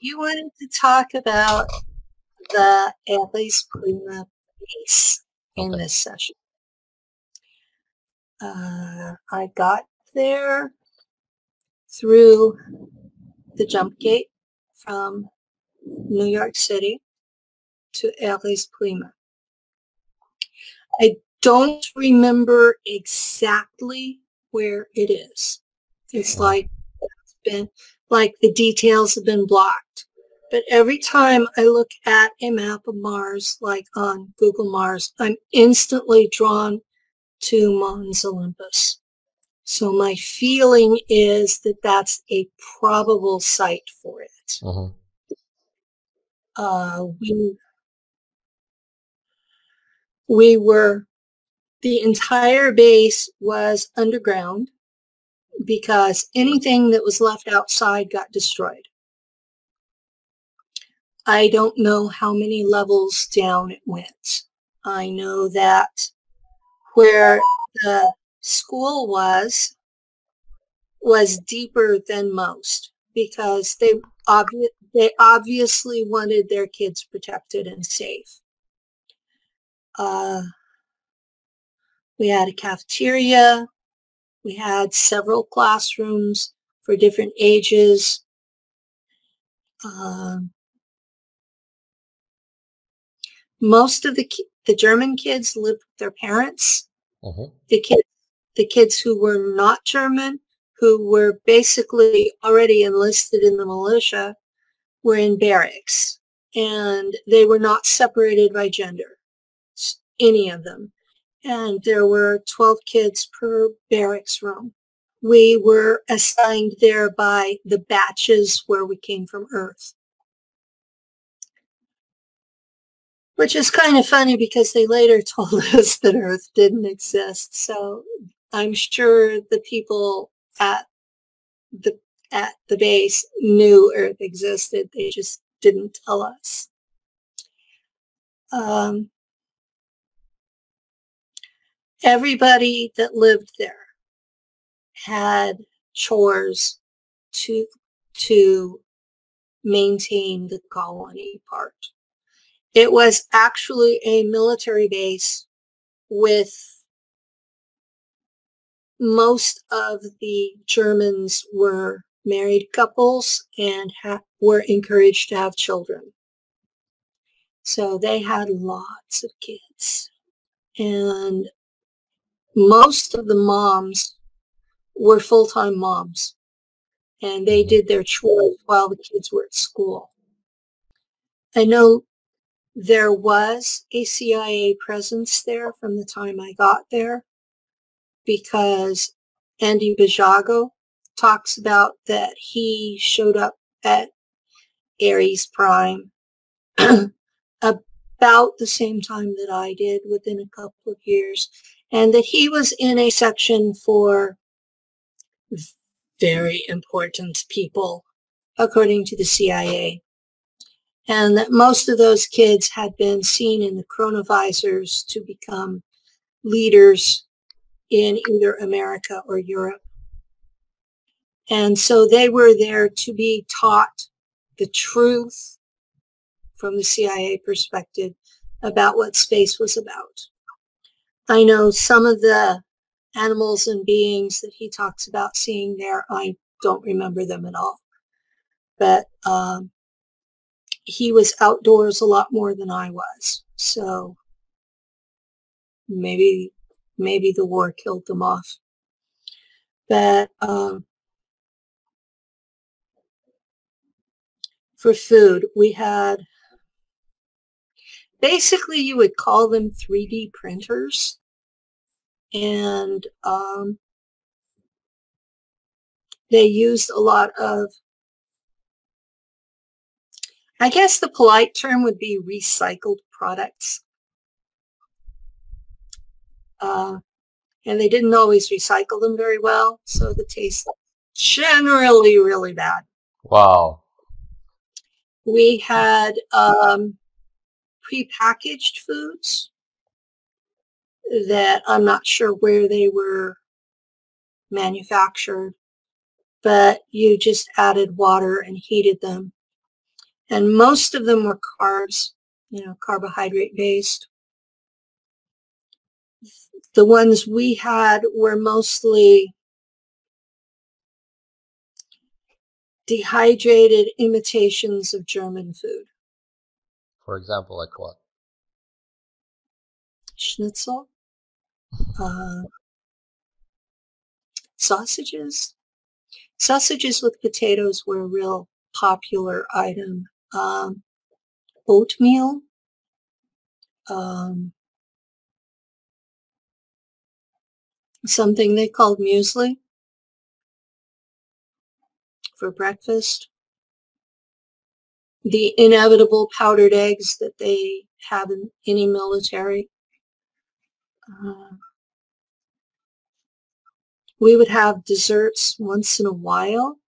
you wanted to talk about the Aries Prima base in this session. I got there through the jump gate from New York City to Aries Prima. I don't remember exactly where it is. It's like the details have been blocked. But every time I look at a map of Mars, like on Google Mars, I'm instantly drawn to Mons Olympus. So my feeling is that that's a probable site for it. The entire base was underground because anything that was left outside got destroyed. I don't know how many levels down it went. I know that where the school was deeper than most because they obviously wanted their kids protected and safe. We had a cafeteria. We had several classrooms for different ages. Most of the German kids lived with their parents. The kids who were not German, who were basically already enlisted in the militia, were in barracks, and they were not separated by gender, any of them. And there were 12 kids per barracks room. We were assigned there by the batches where we came from Earth. Which is kind of funny because they later told us that Earth didn't exist. So I'm sure the people at the base knew Earth existed. They just didn't tell us. Everybody that lived there had chores to maintain the colony part. It was actually a military base with most of the Germans were married couples and were encouraged to have children. So they had lots of kids. And most of the moms were full-time moms. And they did their chores while the kids were at school. I know there was a CIA presence there from the time I got there because Andy Bajago talks about that he showed up at Aries Prime about the same time that I did, within a couple of years, and that he was in a section for very important people, according to the CIA. And that most of those kids had been seen in the chronovisors to become leaders in either America or Europe. And so they were there to be taught the truth from the CIA perspective about what space was about. I know some of the animals and beings that he talks about seeing there, I don't remember them at all. But he was outdoors a lot more than I was. So maybe the war killed them off. But for food, we had, basically you would call them 3D printers. And they used a lot of, I guess the polite term would be recycled products. And they didn't always recycle them very well, so the taste was generally really bad. Wow. We had prepackaged foods that I'm not sure where they were manufactured, but you just added water and heated them. And most of them were carbs, carbohydrate based. The ones we had were mostly dehydrated imitations of German food. For example, like what? Schnitzel, sausages. Sausages with potatoes were a real popular item. Oatmeal, something they called muesli for breakfast. The inevitable powdered eggs that they have in any military. We would have desserts once in a while.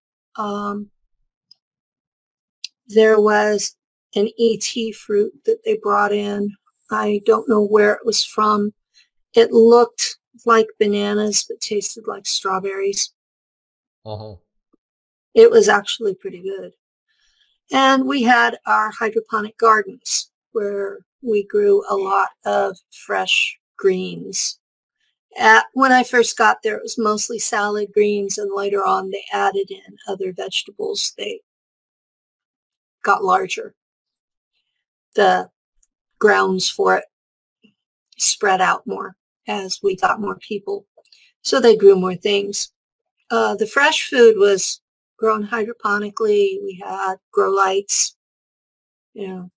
There was an ET fruit that they brought in. I don't know where it was from. It looked like bananas, but tasted like strawberries. It was actually pretty good. And we had our hydroponic gardens where we grew a lot of fresh greens. When I first got there, it was mostly salad greens, and later on they added in other vegetables. They got larger. The grounds for it spread out more as we got more people. So they grew more things. The fresh food was grown hydroponically. We had grow lights, and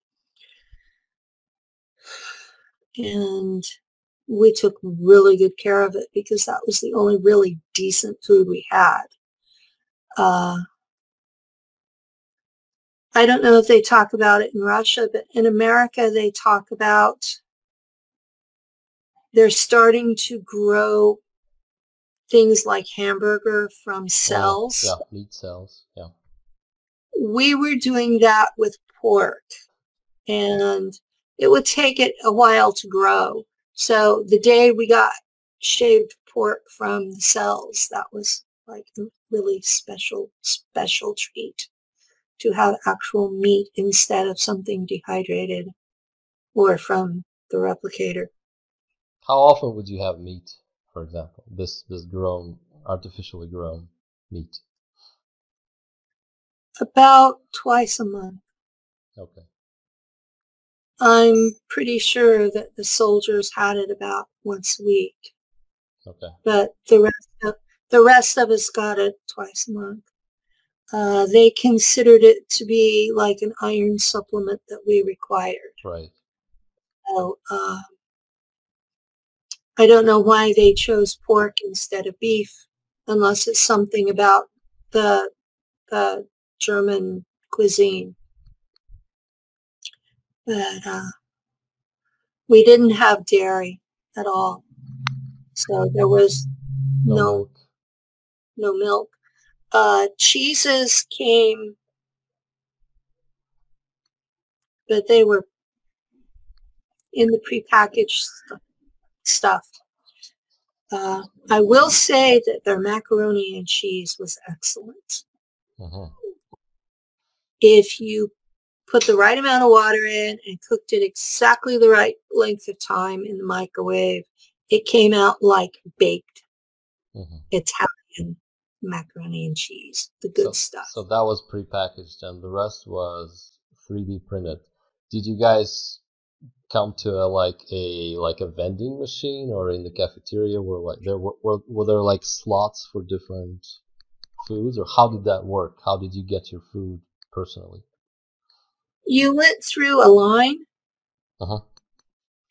we took really good care of it because that was the only really decent food we had. I don't know if they talk about it in Russia, but in America they talk about they're starting to grow things like hamburger from cells. Yeah, meat cells. Yeah. We were doing that with pork, and it would take it a while to grow. So the day we got shaved pork from the cells, that was like a really special treat to have actual meat instead of something dehydrated or from the replicator. How often would you have meat, for example, this grown, artificially grown meat? About twice a month. Okay. I'm pretty sure that the soldiers had it about once a week. Okay. But the rest of us got it twice a month. They considered it to be like an iron supplement that we required. Right. So I don't know why they chose pork instead of beef, unless it's something about the German cuisine. But we didn't have dairy at all, so there was no milk. Cheeses came, but they were in the prepackaged stuff. I will say that their macaroni and cheese was excellent. If you put the right amount of water in and cooked it exactly the right length of time in the microwave, it came out like baked Italian macaroni and cheese, the good stuff. So that was prepackaged, and the rest was 3D printed. Did you guys come to a vending machine, or in the cafeteria were there like slots for different foods, or how did that work? How did you get your food personally? You went through a line,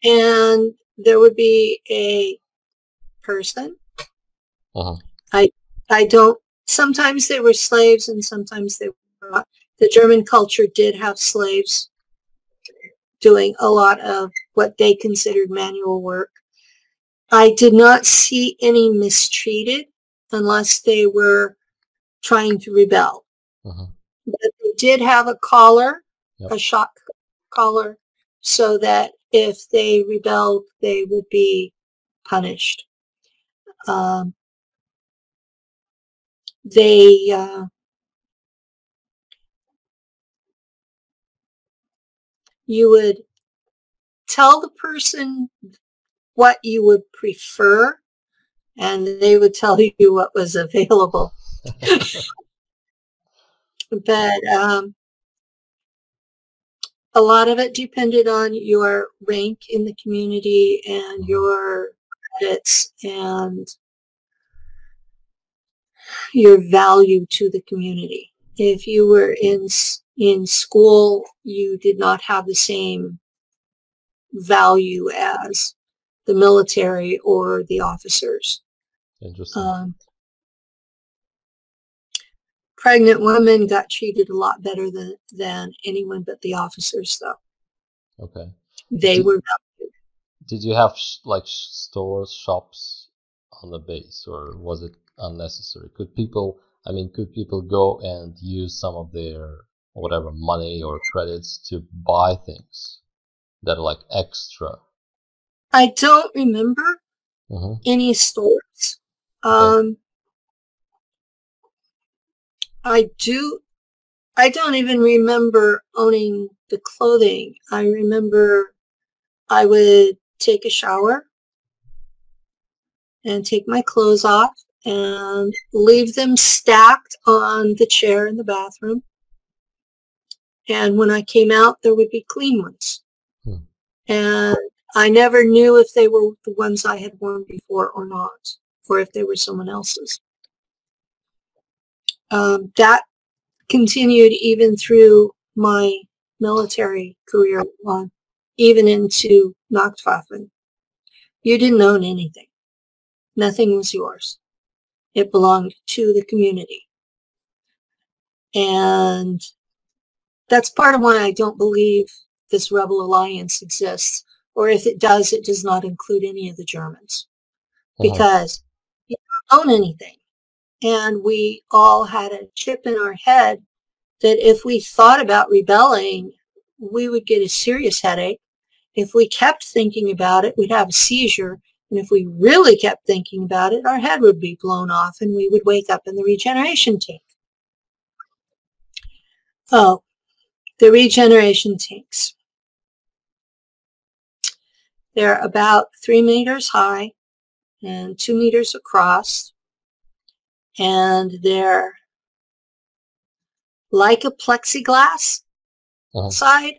and there would be a person. I don't. Sometimes they were slaves, and sometimes they were not. The German culture did have slaves doing a lot of what they considered manual work. I did not see any mistreated unless they were trying to rebel. But they did have a collar, a shock collar, so that if they rebelled, they would be punished. you would tell the person what you would prefer, and they would tell you what was available. But a lot of it depended on your rank in the community and your credits and your value to the community. If you were in school, you did not have the same value as the military or the officers. Interesting. Pregnant women got treated a lot better than anyone but the officers, though. Okay. They were valued. Did you have like stores, shops on the base, or was it unnecessary? Could people go and use some of their whatever money or credits to buy things that are like extra? I don't remember any stores. Okay. I don't even remember owning the clothing. I remember I would take a shower and take my clothes off and leave them stacked on the chair in the bathroom. And when I came out, there would be clean ones. And I never knew if they were the ones I had worn before or not, or if they were someone else's. That continued even through my military career, even into Nachtwaffen. You didn't own anything. Nothing was yours. It belonged to the community. And that's part of why I don't believe this rebel alliance exists. Or if it does not include any of the Germans. Because you don't own anything. And we all had a chip in our head that if we thought about rebelling, we would get a serious headache. If we kept thinking about it, we'd have a seizure. And if we really kept thinking about it, our head would be blown off and we would wake up in the regeneration tank. Oh, the regeneration tanks. They're about 3 meters high and 2 meters across. And they're like a plexiglass side.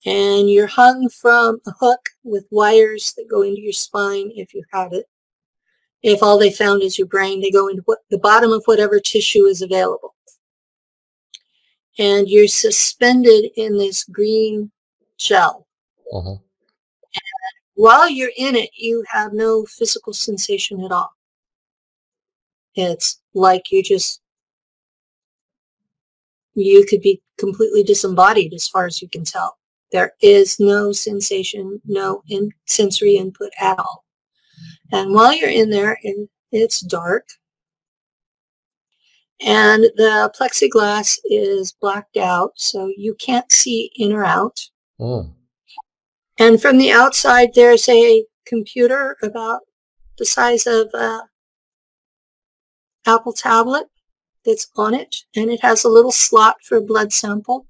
And you're hung from a hook with wires that go into your spine if you had it. If all they found is your brain, they go into the bottom of whatever tissue is available. And you're suspended in this green gel. And while you're in it, you have no physical sensation at all. It's like you could be completely disembodied as far as you can tell. There is no sensation, no sensory input at all. And while you're in there, it's dark. And the plexiglass is blacked out, so you can't see in or out. And from the outside, there's a computer about the size of an Apple tablet that's on it. And it has a little slot for a blood sample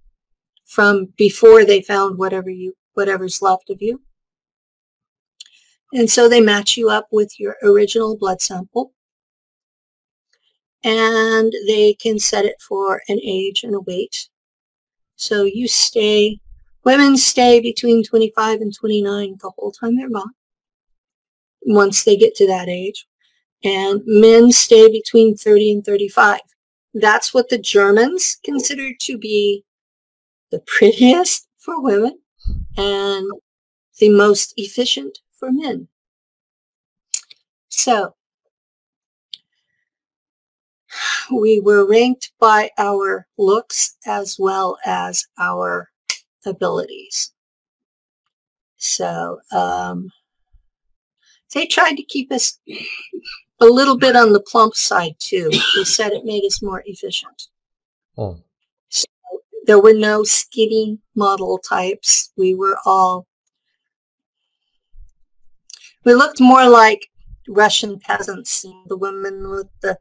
from before they found whatever's left of you. And so they match you up with your original blood sample. And they can set it for an age and a weight. So women stay between 25 and 29 the whole time they're gone, once they get to that age. And men stay between 30 and 35. That's what the Germans considered to be the prettiest for women and the most efficient for men. So we were ranked by our looks as well as our abilities. So they tried to keep us a little bit on the plump side too. They said it made us more efficient. So there were no skinny model types. We looked more like Russian peasants, the women with the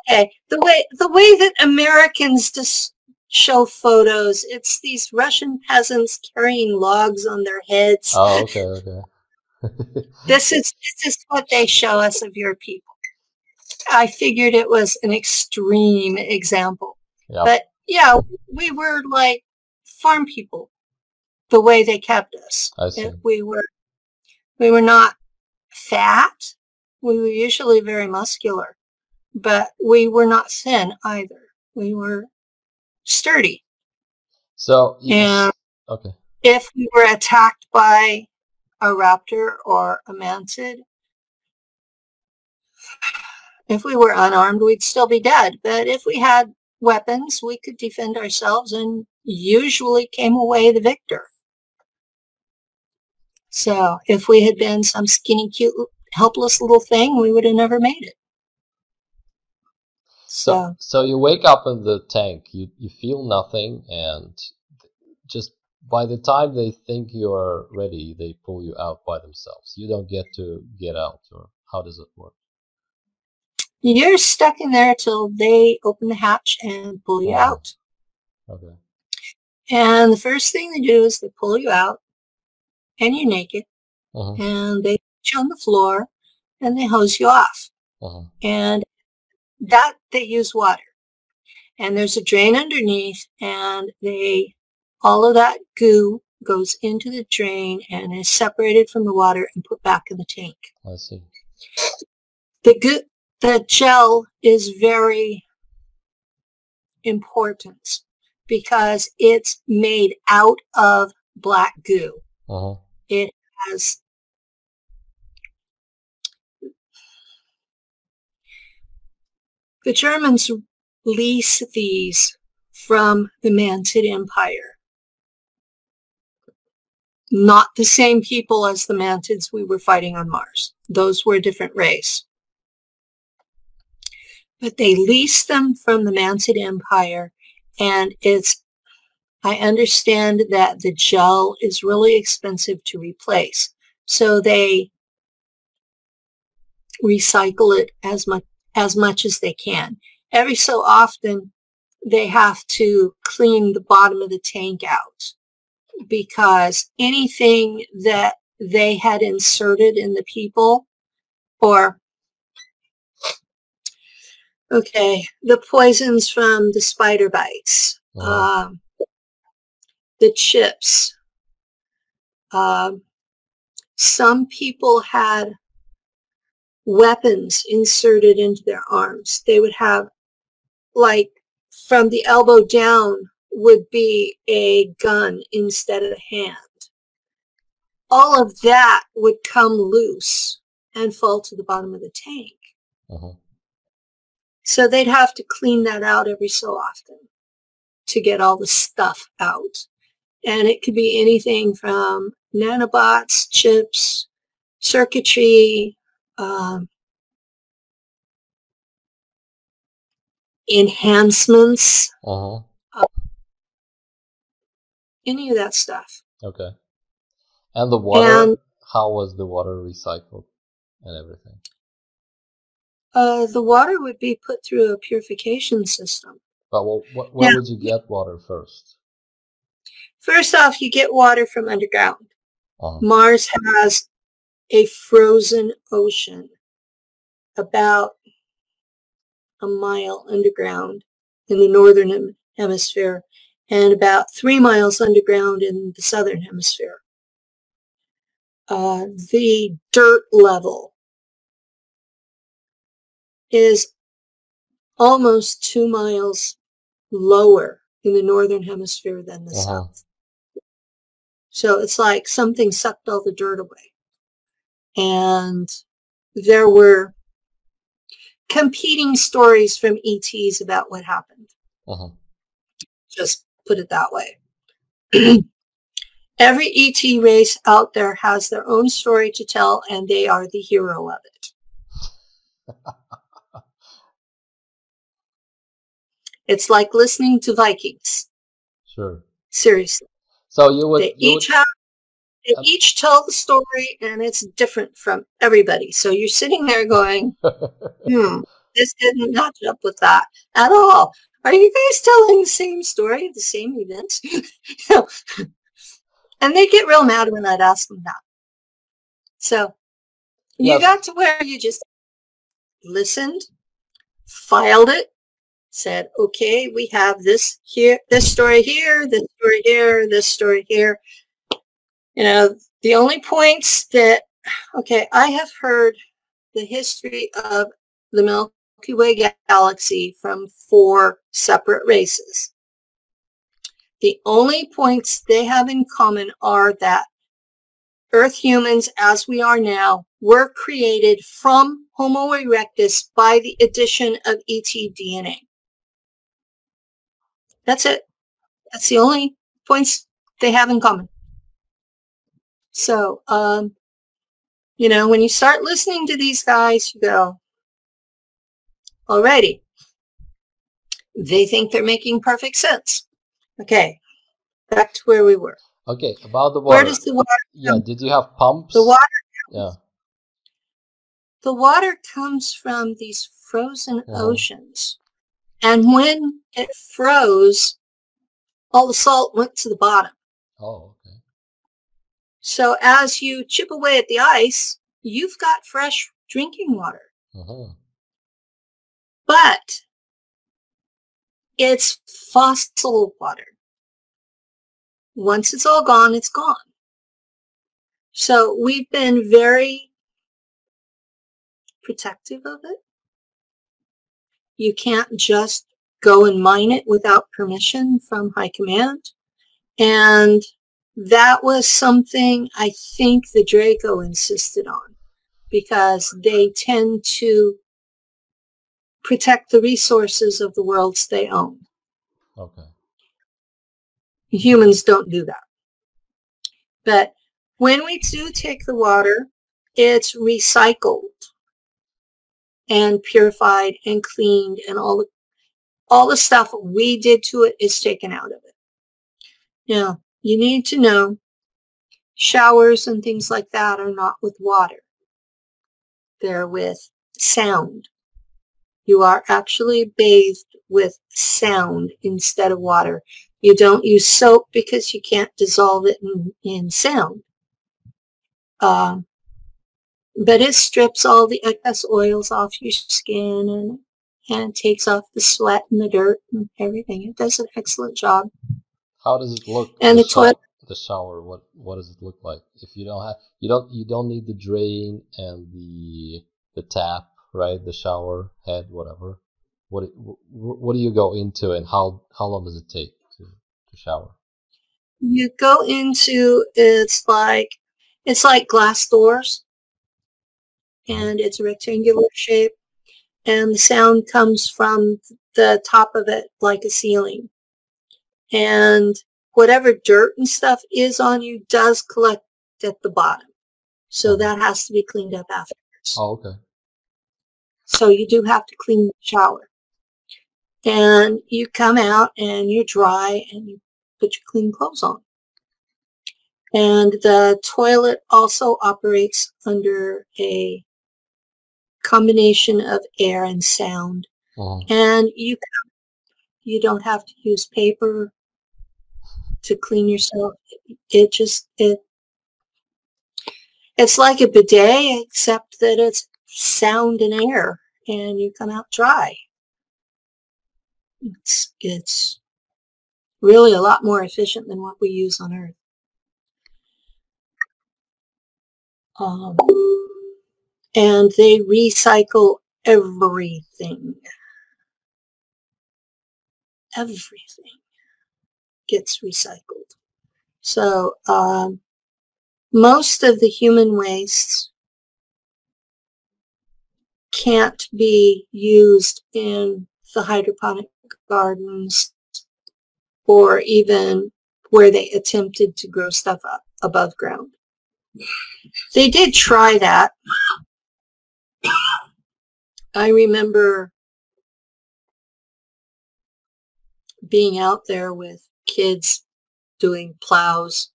Okay, the way that Americans just show photos, it's these Russian peasants carrying logs on their heads. Oh, okay, okay. This is what they show us of your people. I figured it was an extreme example. Yep, But yeah, we were like farm people, the way they kept us. I see. We were not fat. We were usually very muscular, but we were not thin either. We were sturdy. So, And okay. if we were attacked by a raptor or a mantid, if we were unarmed, we'd still be dead. But if we had weapons, we could defend ourselves and usually came away the victor. So if we had been some skinny, cute, helpless little thing, we would have never made it. So you wake up in the tank, you feel nothing, and just by the time they think you're ready, they pull you out by themselves. You don't get to get out, or how does it work? You're stuck in there till they open the hatch and pull you out. Okay. And the first thing they do is they pull you out, and you're naked, and they put you on the floor, and they hose you off. And that they use water. And there's a drain underneath, and all of that goo goes into the drain and is separated from the water and put back in the tank. I see. The gel is very important because it's made out of black goo. It has the Germans lease these from the Mantid Empire. Not the same people as the Mantids we were fighting on Mars. Those were a different race. But they leased them from the Mantid Empire, and I understand that the gel is really expensive to replace. So they recycle it as much as they can. Every so often, they have to clean the bottom of the tank out because anything that they had inserted in the people, or the poisons from the spider bites, the chips. Some people had weapons inserted into their arms. They would have, like, from the elbow down would be a gun instead of a hand. All of that would come loose and fall to the bottom of the tank. So they'd have to clean that out every so often to get all the stuff out. And it could be anything from nanobots, chips, circuitry, enhancements, any of that stuff. Okay. And the water, how was the water recycled and everything? The water would be put through a purification system. But where would you get water first? First off, you get water from underground. Mars has a frozen ocean about a mile underground in the northern hemisphere and about 3 miles underground in the southern hemisphere. The dirt level is almost 2 miles lower in the northern hemisphere than the south. So it's like something sucked all the dirt away. And there were competing stories from ETs about what happened. Just put it that way. Every ET race out there has their own story to tell, and they are the hero of it. It's like listening to Vikings. Sure. Seriously. So they each tell the story, and it's different from everybody. So you're sitting there going, this didn't match up with that at all. Are you guys telling the same story, the same events? And they get real mad when I'd ask them that. So you got to where you just listened, filed it, said, okay, we have this here, this story here, this story here, this story here. You know, the only points that, okay, I have heard the history of the Milky Way galaxy from 4 separate races. The only points they have in common are that Earth humans, as we are now, were created from Homo erectus by the addition of ET DNA. That's it. That's the only points they have in common. So, you know, when you start listening to these guys, you go, alrighty. They think they're making perfect sense. Okay, back to where we were. Okay, about the water. Where does the water come? Yeah, did you have pumps? The water yeah. The water comes from these frozen oceans. And when it froze, all the salt went to the bottom. Oh, okay. So as you chip away at the ice, you've got fresh drinking water. But it's fossil water. Once it's all gone, it's gone. So we've been very protective of it. You can't just go and mine it without permission from high command. And that was something I think the Draco insisted on, because they tend to protect the resources of the worlds they own. Okay. Humans don't do that. But when we do take the water, it's recycled and purified and cleaned, and all the stuff we did to it is taken out of it. Now, you need to know showers and things like that are not with water. They're with sound. You are actually bathed with sound instead of water. You don't use soap because you can't dissolve it in sound. But it strips all the excess oils off your skin and takes off the sweat and the dirt and everything. It does an excellent job. How does it look? And the shower. What does it look like? If you don't have, you don't need the drain and the tap, right? The shower head, whatever. What do you go into, and how long does it take to shower? You go into, it's like glass doors, and it's a rectangular shape, and the sound comes from the top of it like a ceiling. And whatever dirt and stuff is on you does collect at the bottom. So that has to be cleaned up afterwards. Oh, okay. So you do have to clean the shower. And you come out and you're dry and you put your clean clothes on. And the toilet also operates under a combination of air and sound. And you don't have to use paper to clean yourself. It's like a bidet, except that it's sound and air, and you come out dry. It's really a lot more efficient than what we use on Earth. And they recycle everything. Everything gets recycled. So most of the human waste can't be used in the hydroponic gardens or even where they attempted to grow stuff up above ground. They did try that. I remember being out there with kids doing plows,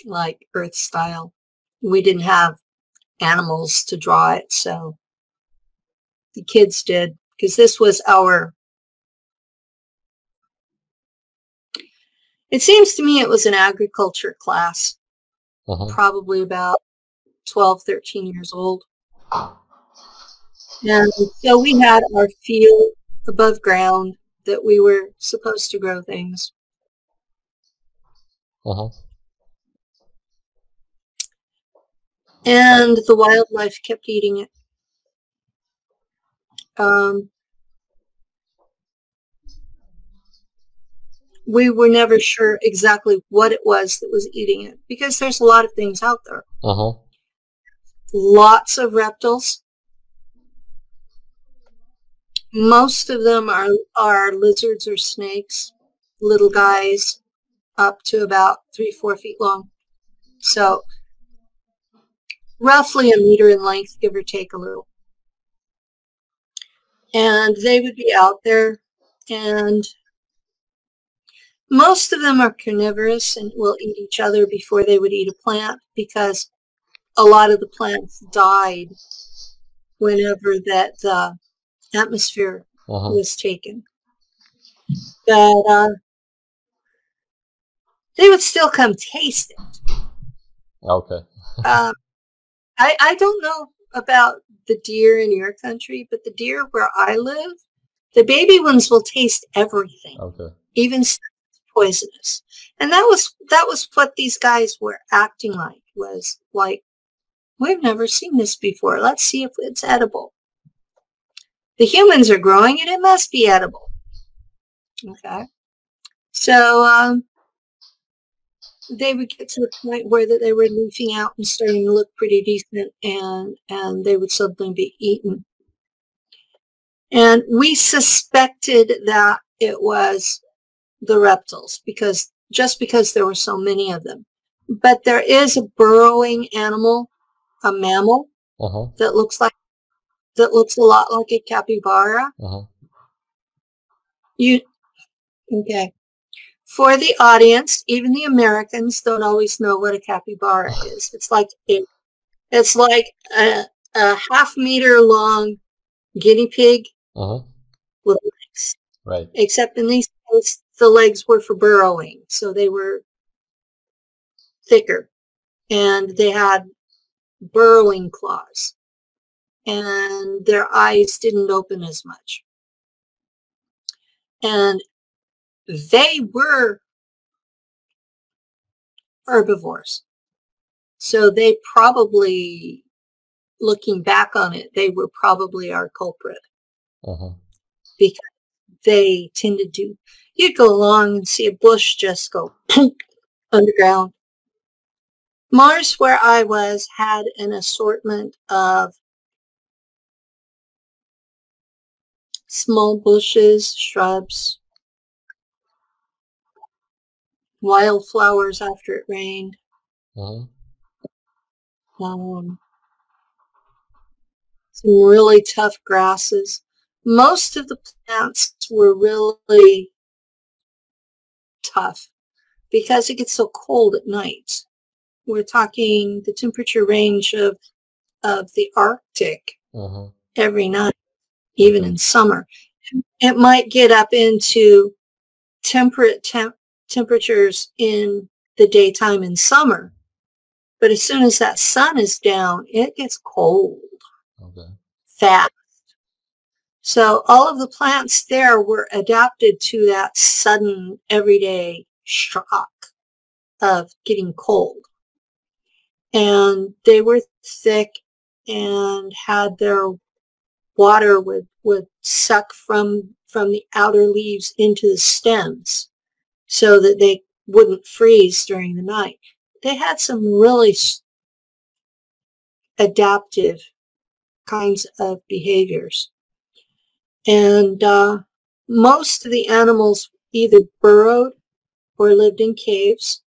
like Earth style. We didn't have animals to draw it, so The kids did, because this was it seems to me it was an agriculture class, probably about 12, 13 years old. And so we had our field above ground that we were supposed to grow things. And the wildlife kept eating it. We were never sure exactly what it was that was eating it, because there's a lot of things out there. Lots of reptiles. Most of them are lizards or snakes, little guys up to about 3-4 feet long. So roughly a meter in length, give or take a little. And they would be out there, and most of them are carnivorous and will eat each other before they would eat a plant, because a lot of the plants died whenever that atmosphere was taken. But they would still come taste it. Okay. I don't know about the deer in your country, but the deer where I live, the baby ones will taste everything. Okay. Even poisonous. And that was what these guys were acting like, was like, we've never seen this before. Let's see if it's edible. The humans are growing it. It must be edible. Okay. So they would get to the point where that they were leafing out and starting to look pretty decent, and they would suddenly be eaten. And we suspected that it was the reptiles, because there were so many of them. But there is a burrowing animal, a mammal, that looks a lot like a capybara. Okay. For the audience, even the Americans don't always know what a capybara is. It's like a half-meter long guinea pig with legs. Right. Except in these cases, the legs were for burrowing, so they were thicker, and they had burrowing claws, and their eyes didn't open as much. And they were herbivores. So they probably, looking back on it, they were probably our culprit. Because they tended to, you'd go along and see a bush just go underground. Mars, where I was, had an assortment of small bushes, shrubs, wildflowers after it rained. Some really tough grasses. Most of the plants were really tough because it gets so cold at night. We're talking the temperature range of the Arctic every night, even in summer. It might get up into temperate temperatures in the daytime in summer, but as soon as that sun is down, it gets cold fast. So all of the plants there were adapted to that sudden everyday shock of getting cold. And they were thick and had their water would suck from the outer leaves into the stems so that they wouldn't freeze during the night. They had some really adaptive kinds of behaviors. And most of the animals either burrowed or lived in caves.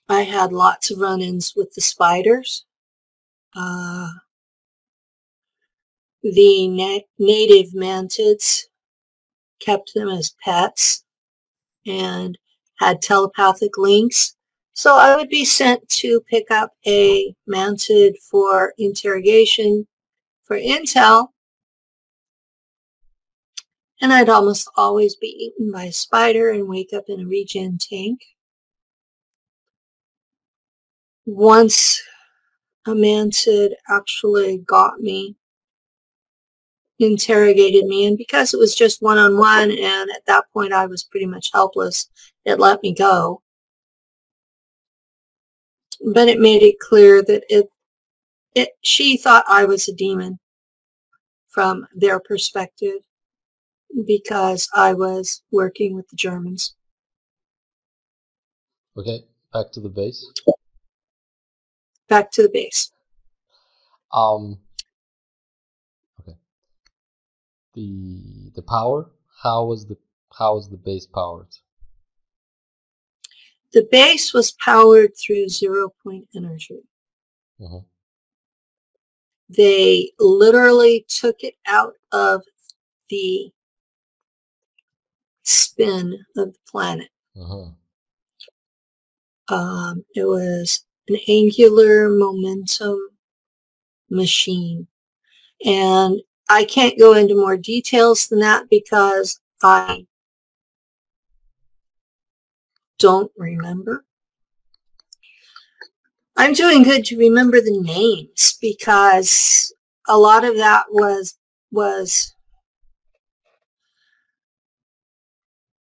I had lots of run-ins with the spiders. The native mantids, kept them as pets and had telepathic links. So I would be sent to pick up a mounted for interrogation for intel, and I'd almost always be eaten by a spider and wake up in a regen tank. Once a mounted actually got me, interrogated me, and because it was just one-on-one, and at that point I was pretty much helpless, it let me go. But it made it clear that she thought I was a demon from their perspective because I was working with the Germans. Okay, back to the base. Back to the base. Okay. The power. How was the base powered? The base was powered through 0-point energy. Mm-hmm. They literally took it out of the spin of the planet. Mm-hmm. It was an angular momentum machine. And I can't go into more details than that because I don't remember. I'm doing good to remember the names because a lot of that was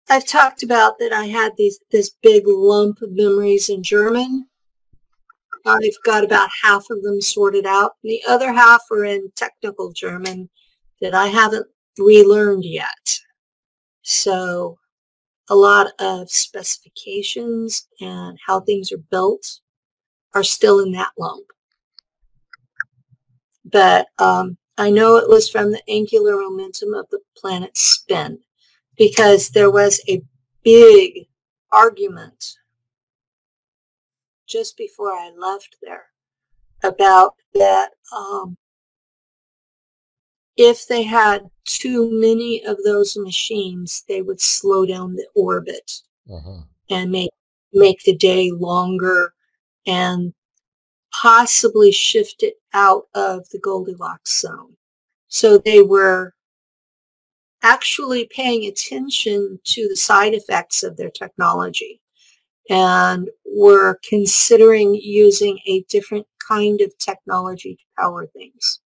I've talked about that I had this big lump of memories in German. I've got about half of them sorted out. The other half are in technical German that I haven't relearned yet. So a lot of specifications and how things are built are still in that lump. But I know it was from the angular momentum of the planet's spin because there was a big argument just before I left there about that if they had too many of those machines, they would slow down the orbit and make the day longer and possibly shift it out of the Goldilocks zone. So they were actually paying attention to the side effects of their technology and were considering using a different kind of technology to power things.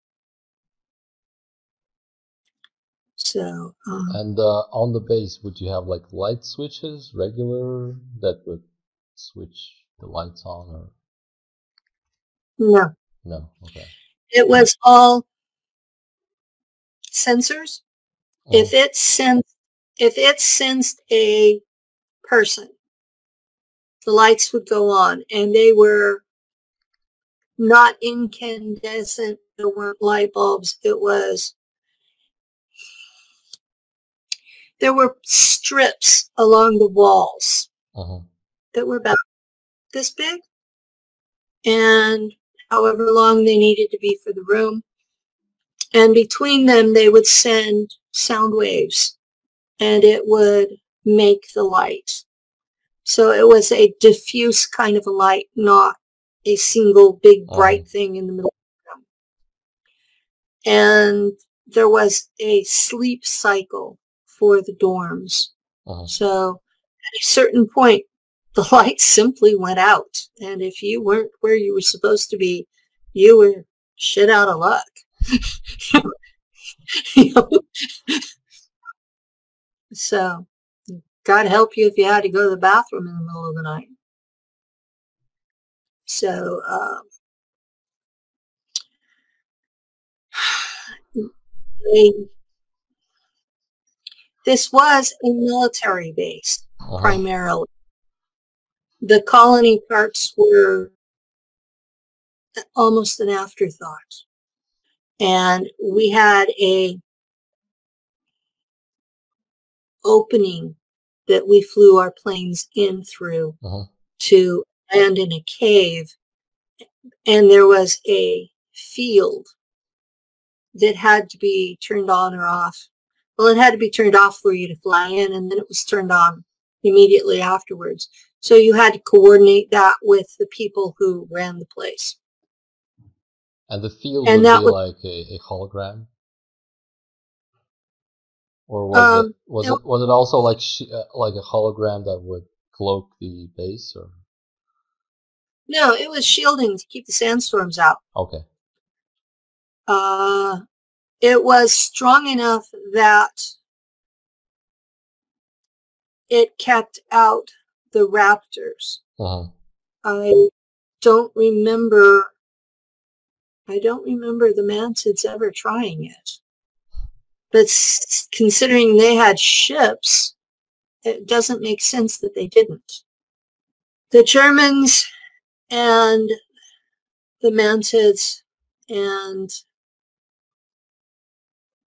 So, and on the base, would you have like light switches, regular, that would switch the lights on, or no? no? Okay. It was all sensors. If it sensed a person, the lights would go on, and they were not incandescent. There weren't light bulbs. There were strips along the walls that were about this big, and however long they needed to be for the room. And between them, they would send sound waves, and it would make the light. So it was a diffuse kind of a light, not a single big bright thing in the middle of the room. And there was a sleep cycle for the dorms. So at a certain point, the lights simply went out. And if you weren't where you were supposed to be, you were shit out of luck. So God help you if you had to go to the bathroom in the middle of the night. So this was a military base primarily. The colony parts were almost an afterthought. And we had a opening that we flew our planes in through to land in a cave. And there was a field that had to be turned on or off. Well, it had to be turned off for you to fly in, and then it was turned on immediately afterwards. So you had to coordinate that with the people who ran the place. And the field And would that be was, like a hologram, or was it also like a hologram that would cloak the base, or? no, it was shielding to keep the sandstorms out. Okay. It was strong enough that it kept out the raptors. I don't remember the mantids ever trying it. But considering they had ships, it doesn't make sense that they didn't. The Germans and the mantids and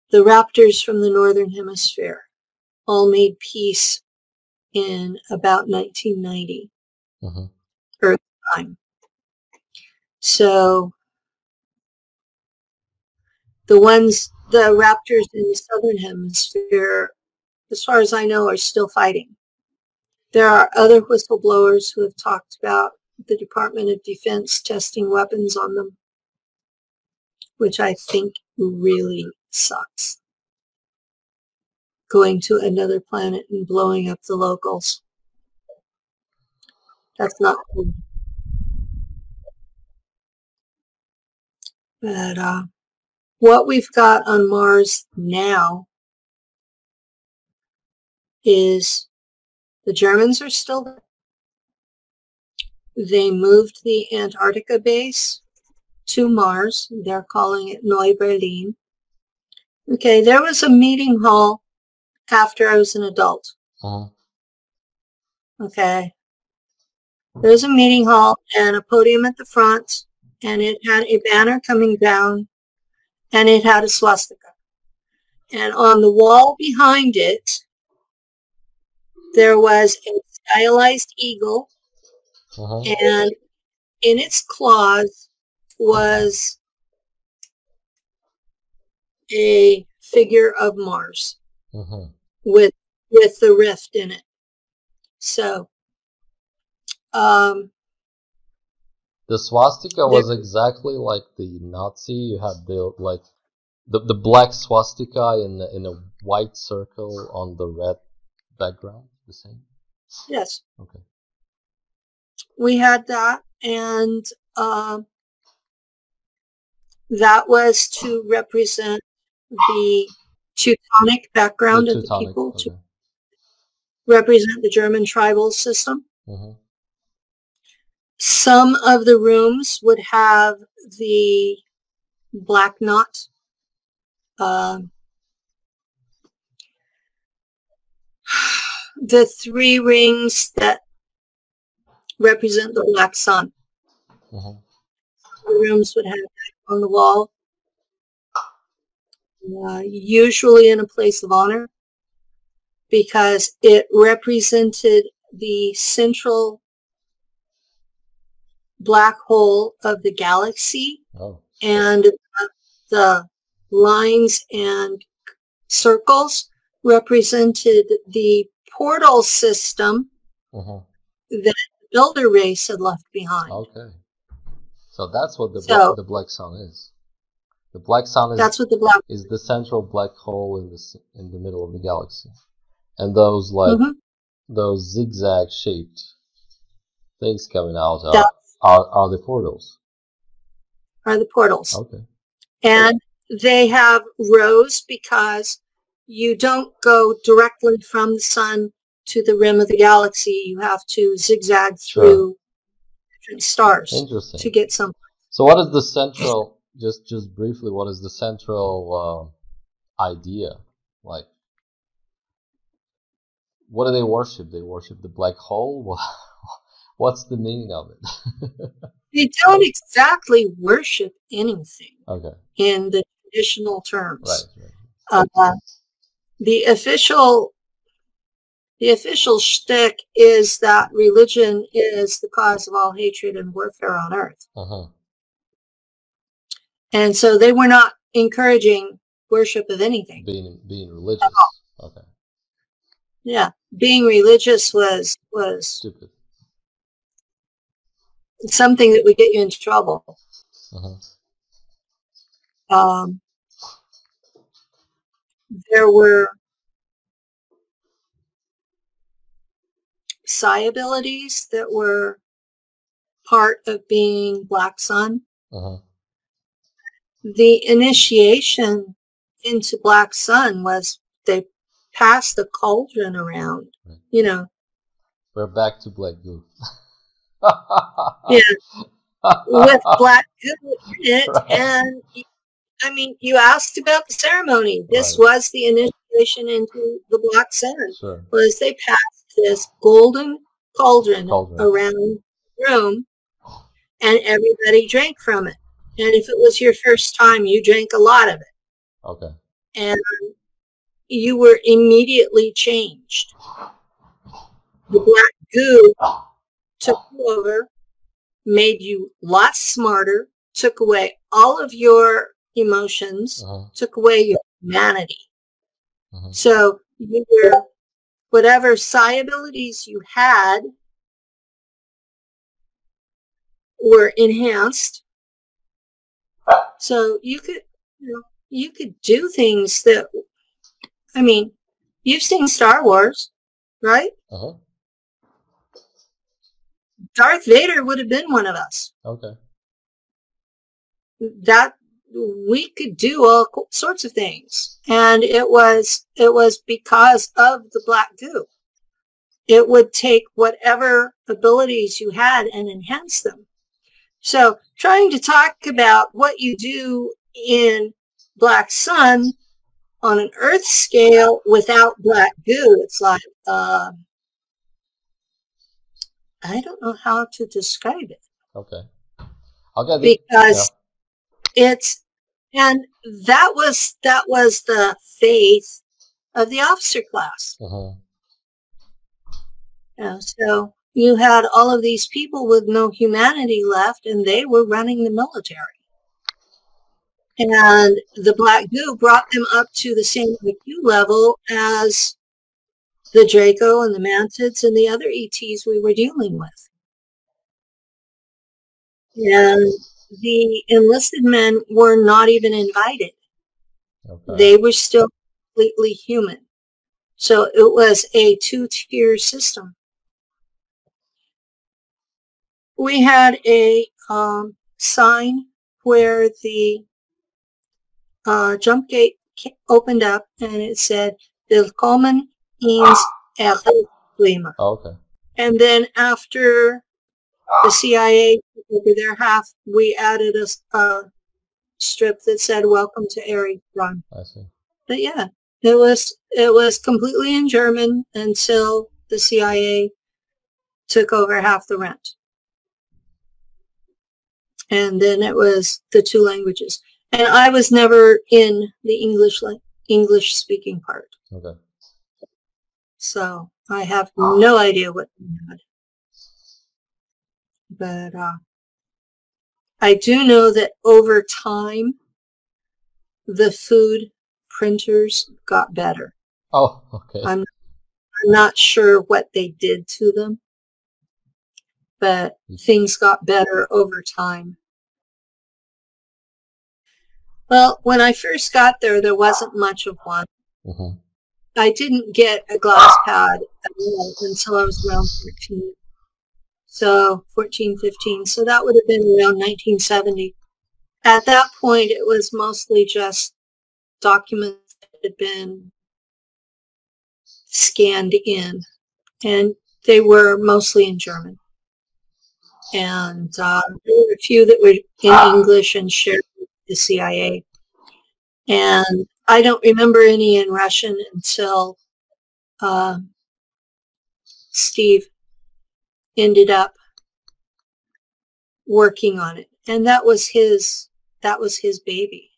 the raptors from the northern hemisphere all made peace in about 1990 Earth time. So the raptors in the southern hemisphere, as far as I know, are still fighting. There are other whistleblowers who have talked about the Department of Defense testing weapons on them, which I think really sucks. Going to another planet and blowing up the locals. That's not cool. But what we've got on Mars now is the Germans are still there. They moved the Antarctica base to Mars. They're calling it Neu Berlin. Okay, there was a meeting hall after I was an adult. Okay. There was a meeting hall and a podium at the front, and it had a banner coming down, and it had a swastika. And on the wall behind it, there was a stylized eagle, and in its claws was a figure of Mars with the rift in it. So the swastika was exactly like the Nazi. You had the black swastika in a white circle on the red background. The same. Yes. Okay. We had that, and that was to represent the Teutonic background of the people, to represent the German tribal system. Some of the rooms would have the black knot. The 3 rings that represent the black sun. The rooms would have that on the wall, usually in a place of honor, because it represented the central black hole of the galaxy, and the lines and circles represented the portal system that the builder race had left behind. Okay. So that's what the black sun is. The black sun is the central black hole in the middle of the galaxy. And those those zigzag shaped things coming out are the portals. Are the portals. Okay. And they have rows because you don't go directly from the sun to the rim of the galaxy. You have to zigzag through different stars to get somewhere. So what is the central, just briefly, what is the central idea? Like, what do they worship? They worship the black hole? What's the meaning of it? They don't exactly worship anything in the traditional terms. Right. The official shtick is that religion is the cause of all hatred and warfare on Earth. And so they were not encouraging worship of anything. Being religious. Okay. Yeah, being religious was stupid. something that would get you into trouble. There were psi abilities that were part of being Black Sun. The initiation into Black Sun was they passed the cauldron around, you know. We're back to Black Goo. Yeah, with Black Goo in it. Right. And I mean, you asked about the ceremony. This was the initiation into the Black Sun. Sure. Was they passed this golden cauldron around the room, and everybody drank from it. And if it was your first time, you drank a lot of it. Okay. And you were immediately changed. The Black Goo took you over, made you lots smarter, took away all of your emotions, took away your humanity. So you were, whatever psi abilities you had were enhanced. So you could, you could do things that, I mean, you've seen Star Wars, right? Darth Vader would have been one of us. Okay. That we could do all sorts of things, and it was because of the Black Goo. It would take whatever abilities you had and enhance them. So trying to talk about what you do in Black Sun on an Earth scale without Black Goo, it's like, I don't know how to describe it. Okay. Because it's, and that was the faith of the officer class. So you had all of these people with no humanity left, and they were running the military. And the Black Goo brought them up to the same IQ level as the Draco and the Mantids and the other ETs we were dealing with. And the enlisted men were not even invited. They were still completely human. So it was a two-tier system. We had a sign where the jump gate opened up, and it said, "Willkommen ins Aries Prima." Okay. And then after the CIA took over their half, we added a strip that said, "Welcome to Aries Prime." I see. But yeah, it was completely in German until the CIA took over half the rent. And then it was the two languages. And I was never in the English speaking part. Okay. So I have no idea what they had. But I do know that over time, the food printers got better. Oh, okay. I'm not sure what they did to them, but things got better over time. Well, when I first got there, there wasn't much of one. I didn't get a glass pad at all until I was around 14. So 14, 15. So that would have been around 1970. At that point, it was mostly just documents that had been scanned in, and they were mostly in German. And there were a few that were in English and shared with the CIA. And I don't remember any in Russian until Steve ended up working on it. And that was his baby.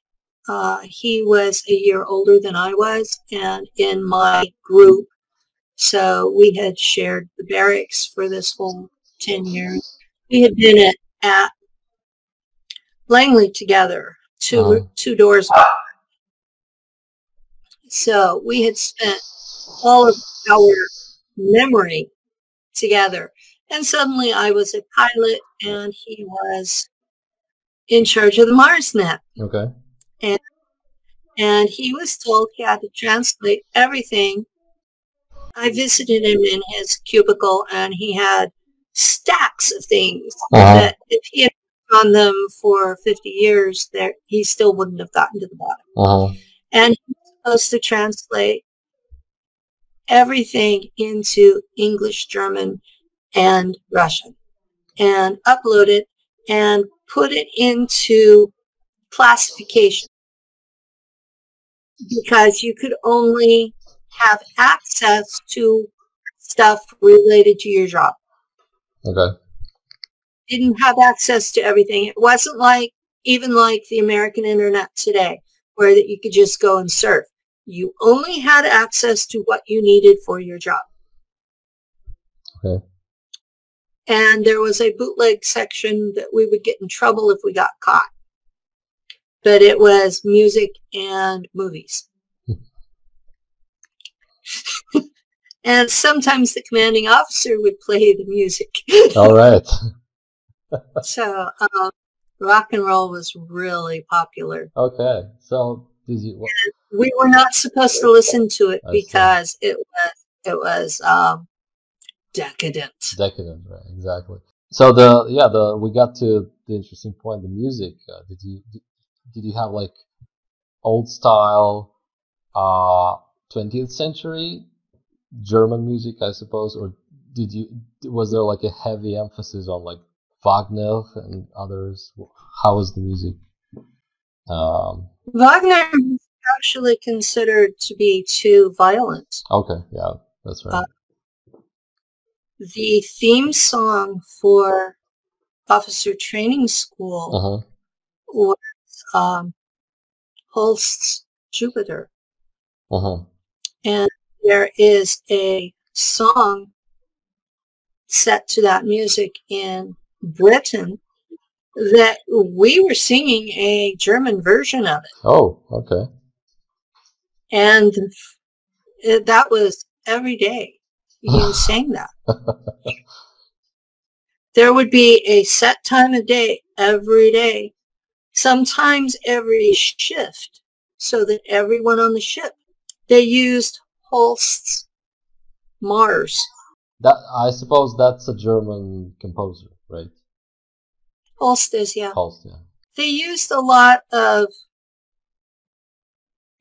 He was a year older than I was, and in my group. So we had shared the barracks for this whole 10 years. We had been at Langley together, two doors apart. So we had spent all of our memory together. And suddenly I was a pilot and he was in charge of the Mars net. Okay. And he was told he had to translate everything. I visited him in his cubicle and he had stacks of things that if he had on them for 50 years, he still wouldn't have gotten to the bottom. And he was supposed to translate everything into English, German, and Russian and upload it and put it into classification, because you could only have access to stuff related to your job. Okay. Didn't have access to everything. It wasn't like even like the American internet today, where that you could just go and surf. You only had access to what you needed for your job. Okay. And there was a bootleg section that we would get in trouble if we got caught. But it was music and movies. And sometimes the commanding officer would play the music. All right. So rock and roll was really popular. Okay. So did you? We were not supposed to listen to it because it was decadent. Decadent, right? Exactly. So we got to the interesting point. The music. Did you have like old style 20th century German music, I suppose, or was there like a heavy emphasis on like Wagner and others? How was the music? Wagner is actually considered to be too violent. Okay, yeah, that's right. The theme song for Officer Training School was Holst's Jupiter. And there is a song set to that music in Britain that we were singing a German version of it. Oh, okay. And that was every day you sang that. There would be a set time of day every day, sometimes every shift, so that everyone on the ship, they used Holst's Mars. I suppose that's a German composer, right? Holst is, yeah. Holst, yeah. They used a lot of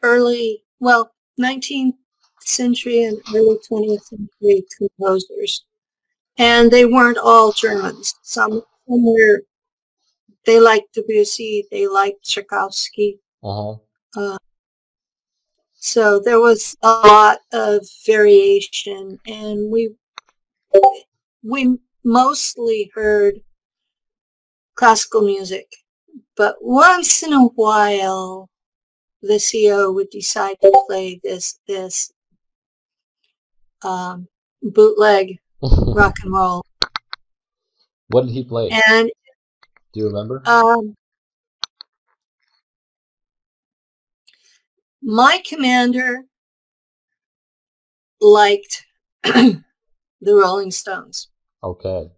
19th century and early 20th century composers. And they weren't all Germans. Some were, they liked Debussy, they liked Tchaikovsky. So there was a lot of variation, and we mostly heard classical music, but once in a while the CO would decide to play this bootleg rock and roll. What did he play? And do you remember? My commander liked the Rolling Stones. Okay.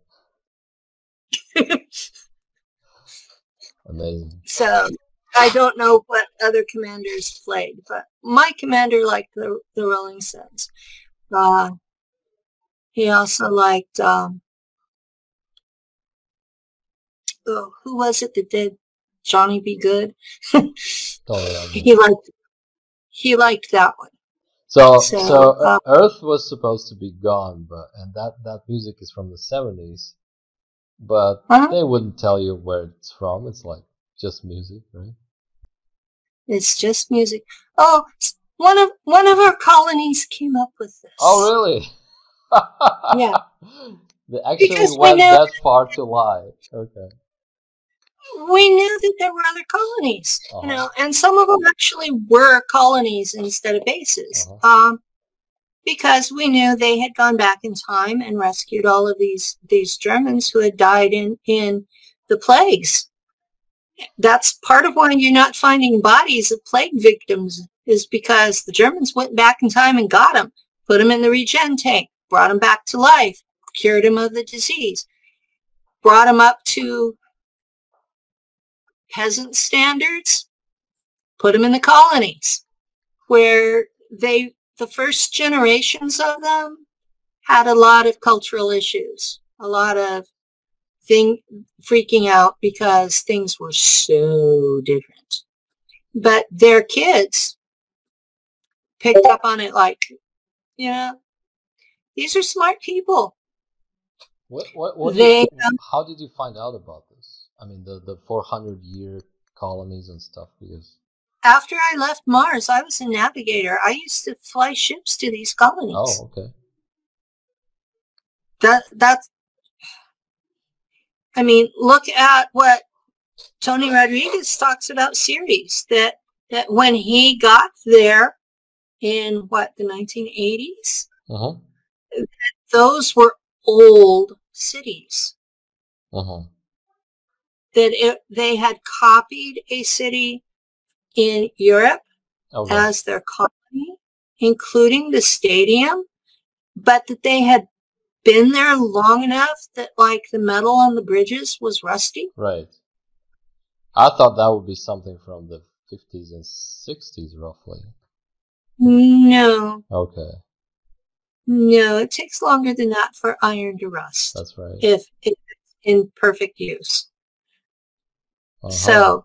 Amazing. So I don't know what other commanders played, but my commander liked the Rolling Stones. He also liked who was it that did Johnny Be Good? He liked that one. So Earth was supposed to be gone, and that music is from the 70s, but they wouldn't tell you where it's from. It's like just music, right? It's just music. Oh, one of our colonies came up with this. Oh, really? Yeah. They actually went that far to lie. Okay. We knew that there were other colonies, and some of them actually were colonies instead of bases, because we knew they had gone back in time and rescued all of these Germans who had died in the plagues. That's part of why you're not finding bodies of plague victims, is because the Germans went back in time and got them, put them in the regen tank, brought them back to life, cured them of the disease, brought them up to peasant standards, put them in the colonies, where the first generations of them had a lot of cultural issues, a lot of freaking out because things were so different. But their kids picked up on it like, these are smart people. How did you find out about this? I mean, the 400-year colonies and stuff, because after I left Mars, I was a navigator. I used to fly ships to these colonies. Oh, okay. I mean, look at what Tony Rodriguez talks about Ceres, that when he got there in the 1980s, those were old cities. That they had copied a city in Europe as their colony, including the stadium, but that they had been there long enough that like the metal on the bridges was rusty. Right. I thought that would be something from the 50s and 60s, roughly. No. Okay. No, it takes longer than that for iron to rust. That's right. If it's in perfect use. So,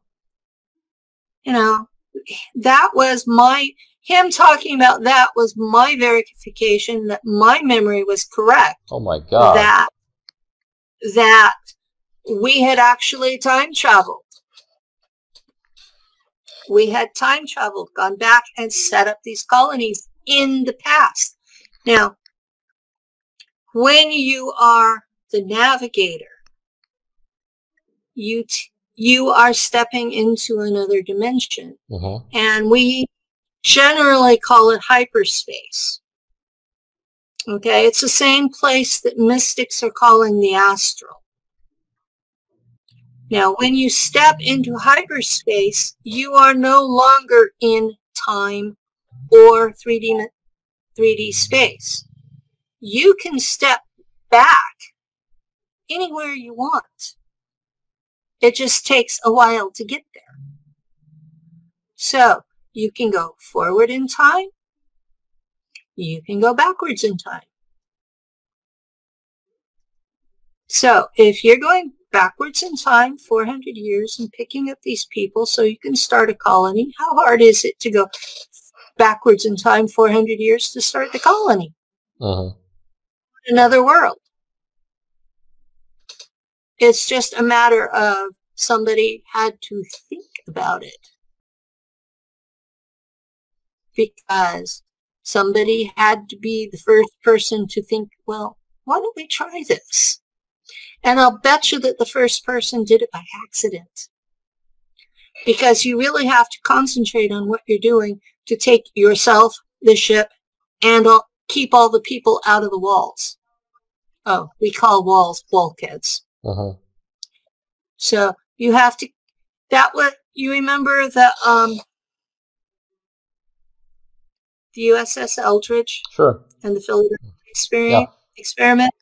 that was him talking about that was my verification that my memory was correct. Oh my God. That we had actually time traveled. We had time traveled, gone back and set up these colonies in the past. Now, when you are the navigator, you are stepping into another dimension. And we generally call it hyperspace. Okay, it's the same place that mystics are calling the astral. Now, when you step into hyperspace, you are no longer in time or 3D space. You can step back anywhere you want. It just takes a while to get there. So you can go forward in time. You can go backwards in time. So if you're going backwards in time, 400 years, and picking up these people so you can start a colony, how hard is it to go backwards in time 400 years to start the colony? Another world. It's just a matter of somebody had to think about it. Because somebody had to be the first person to think, well, why don't we try this? And I'll bet you that the first person did it by accident. Because you really have to concentrate on what you're doing to take yourself, the ship, and keep all the people out of the walls. Oh, we call walls bulkheads. So you have to, you remember the USS Eldridge? Sure. And the Philadelphia experiment?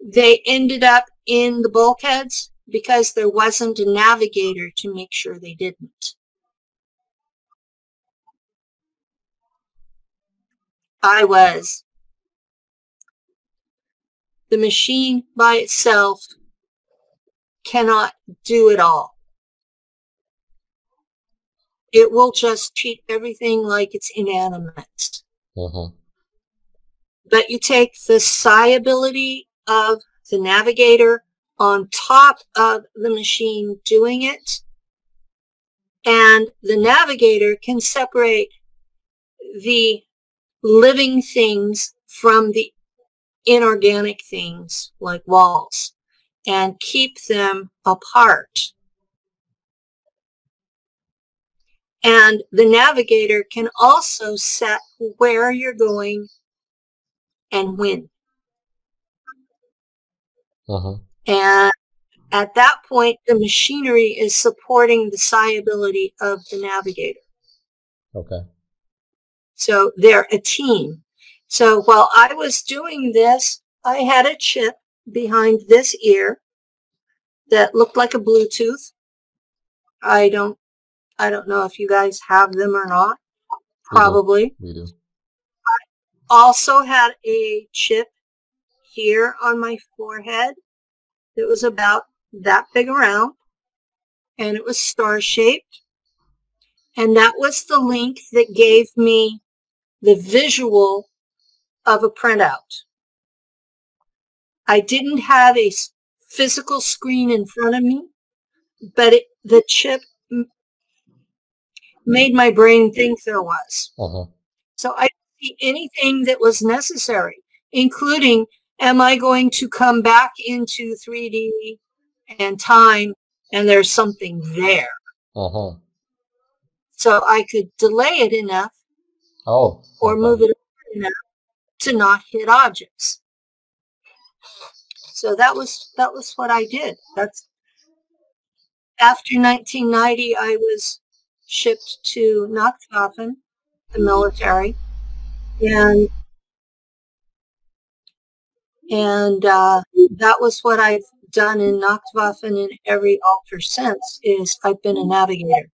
They ended up in the bulkheads because there wasn't a navigator to make sure they didn't. The machine by itself cannot do it all. It will just treat everything like it's inanimate. But you take the psi ability of the navigator on top of the machine doing it, and the navigator can separate the living things from the inorganic things like walls and keep them apart. And the navigator can also set where you're going and when. And at that point, the machinery is supporting the psi ability of the navigator. Okay. So they're a team. So while I was doing this, I had a chip behind this ear that looked like a Bluetooth. I don't know if you guys have them or not. Probably. We do. Also had a chip here on my forehead that was about that big around, and it was star-shaped. And that was the link that gave me the visual of a printout. I didn't have a physical screen in front of me, but the chip made my brain think there was. So I didn't see anything that was necessary, including, am I going to come back into 3D and time and there's something there? So I could delay it enough or move it enough to not hit objects. So that was what I did. That's after 1990, I was shipped to Nachtwaffen, the military, and that was what I've done in Nachtwaffen in every alter since, is I've been a navigator.